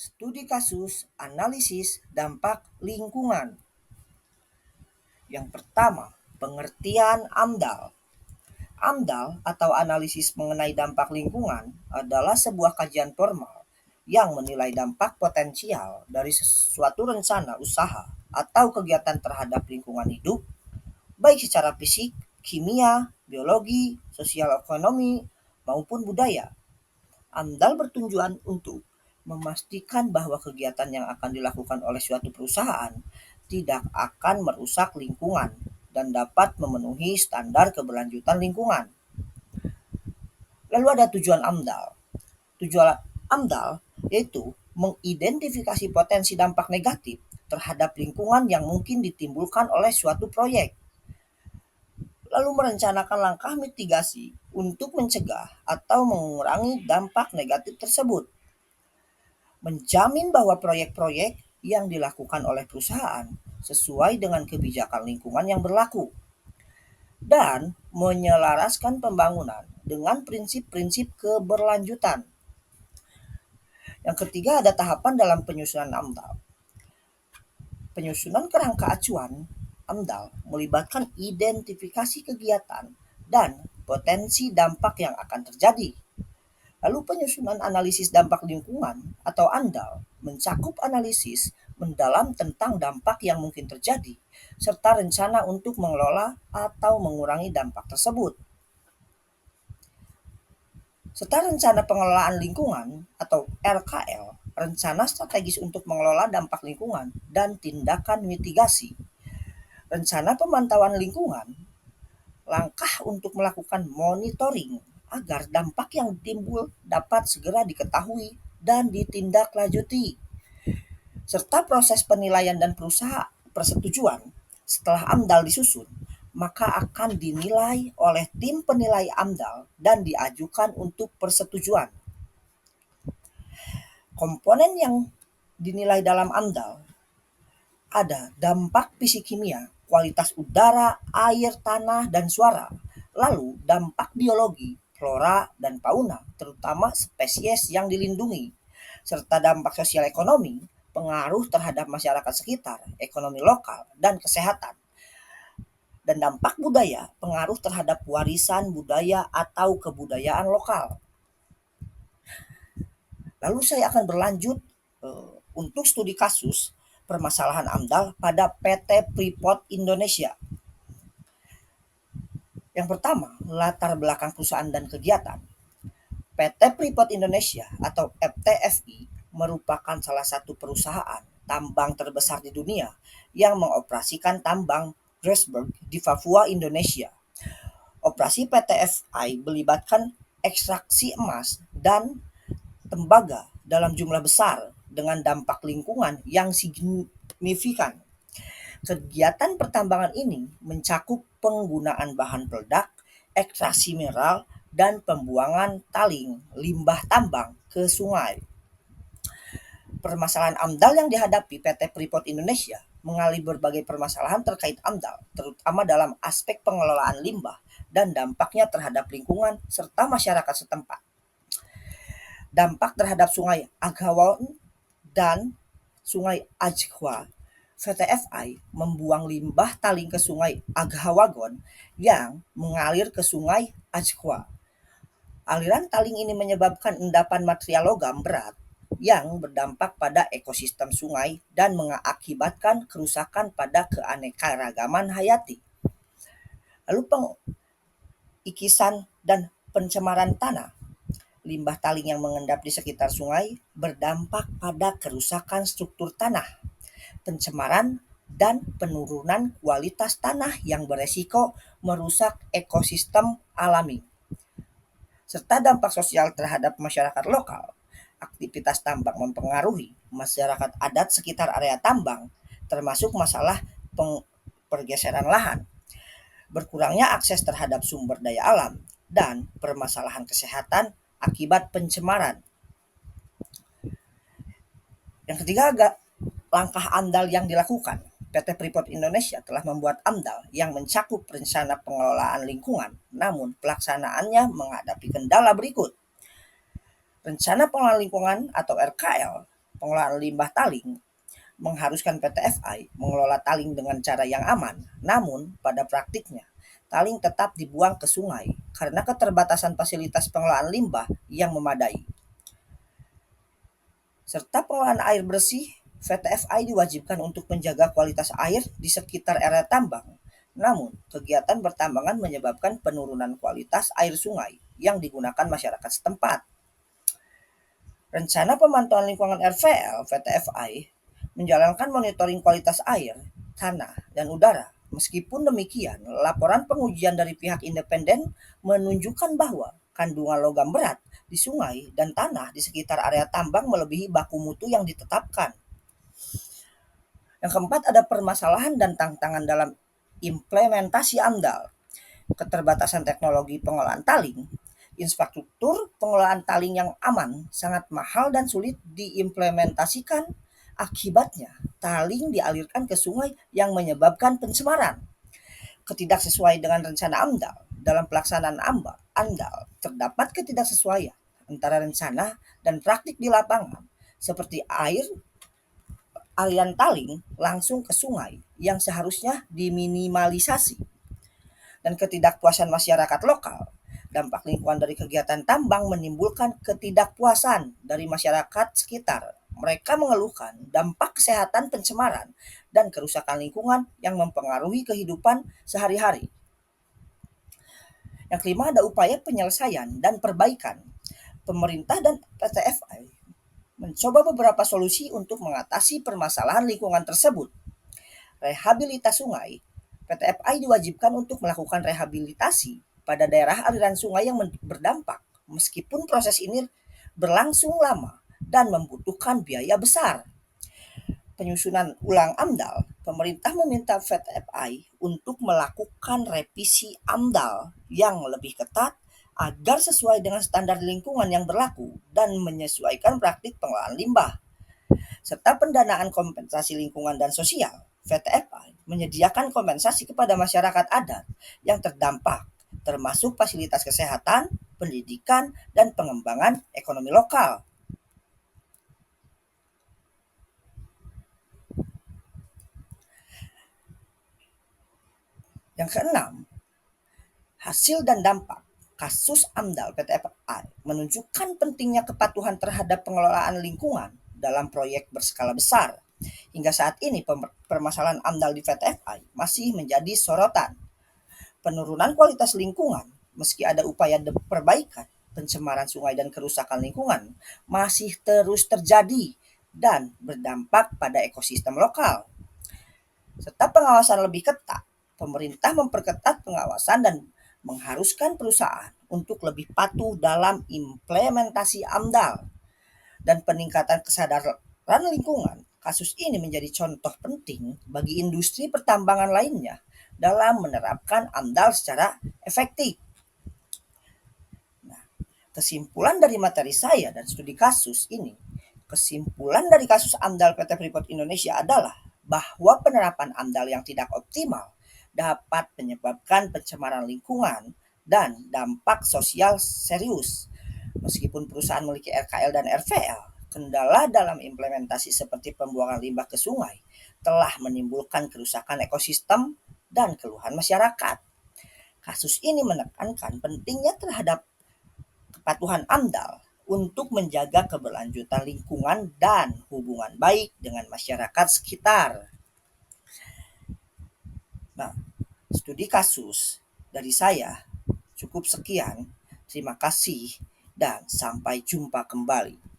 Studi kasus analisis dampak lingkungan. Yang pertama, pengertian AMDAL. AMDAL atau analisis mengenai dampak lingkungan adalah sebuah kajian formal yang menilai dampak potensial dari suatu rencana usaha atau kegiatan terhadap lingkungan hidup, baik secara fisik, kimia, biologi, sosial ekonomi, maupun budaya. AMDAL bertujuan untuk memastikan bahwa kegiatan yang akan dilakukan oleh suatu perusahaan tidak akan merusak lingkungan dan dapat memenuhi standar keberlanjutan lingkungan. Lalu ada tujuan AMDAL. Tujuan AMDAL yaitu mengidentifikasi potensi dampak negatif terhadap lingkungan yang mungkin ditimbulkan oleh suatu proyek, lalu merencanakan langkah mitigasi untuk mencegah atau mengurangi dampak negatif tersebut, menjamin bahwa proyek-proyek yang dilakukan oleh perusahaan sesuai dengan kebijakan lingkungan yang berlaku, dan menyelaraskan pembangunan dengan prinsip-prinsip keberlanjutan. Yang ketiga ada tahapan dalam penyusunan AMDAL. Penyusunan kerangka acuan AMDAL melibatkan identifikasi kegiatan dan potensi dampak yang akan terjadi. Lalu penyusunan analisis dampak lingkungan atau ANDAL mencakup analisis mendalam tentang dampak yang mungkin terjadi, serta rencana untuk mengelola atau mengurangi dampak tersebut. Serta rencana pengelolaan lingkungan atau RKL, rencana strategis untuk mengelola dampak lingkungan dan tindakan mitigasi. Rencana pemantauan lingkungan, langkah untuk melakukan monitoring agar dampak yang timbul dapat segera diketahui dan ditindaklanjuti, serta proses penilaian dan persetujuan. Setelah AMDAL disusun, maka akan dinilai oleh tim penilai AMDAL dan diajukan untuk persetujuan. Komponen yang dinilai dalam AMDAL ada dampak fisik kimia, kualitas udara, air, tanah, dan suara. Lalu dampak biologi, flora dan fauna, terutama spesies yang dilindungi. Serta dampak sosial ekonomi, pengaruh terhadap masyarakat sekitar, ekonomi lokal, dan kesehatan. Dan dampak budaya, pengaruh terhadap warisan budaya atau kebudayaan lokal. Lalu saya akan berlanjut untuk studi kasus permasalahan AMDAL pada PT Freeport Indonesia. Yang pertama, latar belakang perusahaan dan kegiatan. PT Freeport Indonesia atau FTFI merupakan salah satu perusahaan tambang terbesar di dunia yang mengoperasikan tambang Grasberg di Papua, Indonesia. Operasi PT FI melibatkan ekstraksi emas dan tembaga dalam jumlah besar dengan dampak lingkungan yang signifikan. Kegiatan pertambangan ini mencakup penggunaan bahan peledak, ekstraksi mineral, dan pembuangan taling limbah tambang ke sungai. Permasalahan AMDAL yang dihadapi PT Freeport Indonesia mengalami berbagai permasalahan terkait AMDAL, terutama dalam aspek pengelolaan limbah dan dampaknya terhadap lingkungan serta masyarakat setempat. Dampak terhadap Sungai Agawon dan Sungai Ajwa. VTFI membuang limbah taling ke Sungai Agawagon yang mengalir ke Sungai Ajwa. Aliran taling ini menyebabkan endapan material logam berat yang berdampak pada ekosistem sungai dan mengakibatkan kerusakan pada keanekaragaman hayati. Lalu pengikisan dan pencemaran tanah. Limbah taling yang mengendap di sekitar sungai berdampak pada kerusakan struktur tanah, pencemaran, dan penurunan kualitas tanah yang beresiko merusak ekosistem alami. Serta dampak sosial terhadap masyarakat lokal. Aktivitas tambang mempengaruhi masyarakat adat sekitar area tambang, termasuk masalah pergeseran lahan, berkurangnya akses terhadap sumber daya alam, dan permasalahan kesehatan akibat pencemaran. Yang ketiga, langkah AMDAL yang dilakukan. PT Freeport Indonesia telah membuat AMDAL yang mencakup rencana pengelolaan lingkungan, namun pelaksanaannya menghadapi kendala berikut. Rencana pengelolaan lingkungan atau RKL Pengelolaan limbah taling mengharuskan PT FI mengelola taling dengan cara yang aman. Namun, pada praktiknya, taling tetap dibuang ke sungai karena keterbatasan fasilitas pengelolaan limbah yang memadai. Serta pengelolaan air bersih, PT FI diwajibkan untuk menjaga kualitas air di sekitar area tambang. Namun, kegiatan bertambangan menyebabkan penurunan kualitas air sungai yang digunakan masyarakat setempat. Rencana Pemantauan Lingkungan RVL (PT FI) menjalankan monitoring kualitas air, tanah, dan udara. Meskipun demikian, laporan pengujian dari pihak independen menunjukkan bahwa kandungan logam berat di sungai dan tanah di sekitar area tambang melebihi baku mutu yang ditetapkan. Yang keempat, ada permasalahan dan tantangan dalam implementasi AMDAL. Keterbatasan teknologi pengolahan taling. Infrastruktur pengelolaan taling yang aman sangat mahal dan sulit diimplementasikan. Akibatnya, taling dialirkan ke sungai yang menyebabkan pencemaran. Ketidaksesuaian dengan rencana AMDAL. Dalam pelaksanaan AMDAL, terdapat ketidaksesuaian antara rencana dan praktik di lapangan, seperti aliran taling langsung ke sungai yang seharusnya diminimalisasi, dan ketidakpuasan masyarakat lokal. Dampak lingkungan dari kegiatan tambang menimbulkan ketidakpuasan dari masyarakat sekitar. Mereka mengeluhkan dampak kesehatan pencemaran dan kerusakan lingkungan yang mempengaruhi kehidupan sehari-hari. Yang kelima, ada upaya penyelesaian dan perbaikan. Pemerintah dan PT FI mencoba beberapa solusi untuk mengatasi permasalahan lingkungan tersebut. Rehabilitas sungai. PT FI diwajibkan untuk melakukan rehabilitasi pada daerah aliran sungai yang berdampak, meskipun proses ini berlangsung lama dan membutuhkan biaya besar. Penyusunan ulang AMDAL, pemerintah meminta PT FI untuk melakukan revisi AMDAL yang lebih ketat agar sesuai dengan standar lingkungan yang berlaku dan menyesuaikan praktik pengelolaan limbah, serta pendanaan kompensasi lingkungan dan sosial. PT FI menyediakan kompensasi kepada masyarakat adat yang terdampak, termasuk fasilitas kesehatan, pendidikan, dan pengembangan ekonomi lokal. Yang keenam, hasil dan dampak. Kasus AMDAL PT FI menunjukkan pentingnya kepatuhan terhadap pengelolaan lingkungan dalam proyek berskala besar. Hingga saat ini permasalahan AMDAL di PT FI masih menjadi sorotan. Penurunan kualitas lingkungan, meski ada upaya perbaikan, pencemaran sungai dan kerusakan lingkungan masih terus terjadi dan berdampak pada ekosistem lokal. Serta pengawasan lebih ketat. Pemerintah memperketat pengawasan dan mengharuskan perusahaan untuk lebih patuh dalam implementasi AMDAL dan peningkatan kesadaran lingkungan. Kasus ini menjadi contoh penting bagi industri pertambangan lainnya dalam menerapkan AMDAL secara efektif. Nah, kesimpulan dari materi saya dan studi kasus ini, kesimpulan dari kasus AMDAL PT Freeport Indonesia adalah bahwa penerapan AMDAL yang tidak optimal dapat menyebabkan pencemaran lingkungan dan dampak sosial serius. Meskipun perusahaan memiliki RKL dan RVL, kendala dalam implementasi seperti pembuangan limbah ke sungai telah menimbulkan kerusakan ekosistem dan keluhan masyarakat. Kasus ini menekankan pentingnya terhadap kepatuhan AMDAL untuk menjaga keberlanjutan lingkungan dan hubungan baik dengan masyarakat sekitar. Nah, studi kasus dari saya cukup sekian. Terima kasih dan sampai jumpa kembali.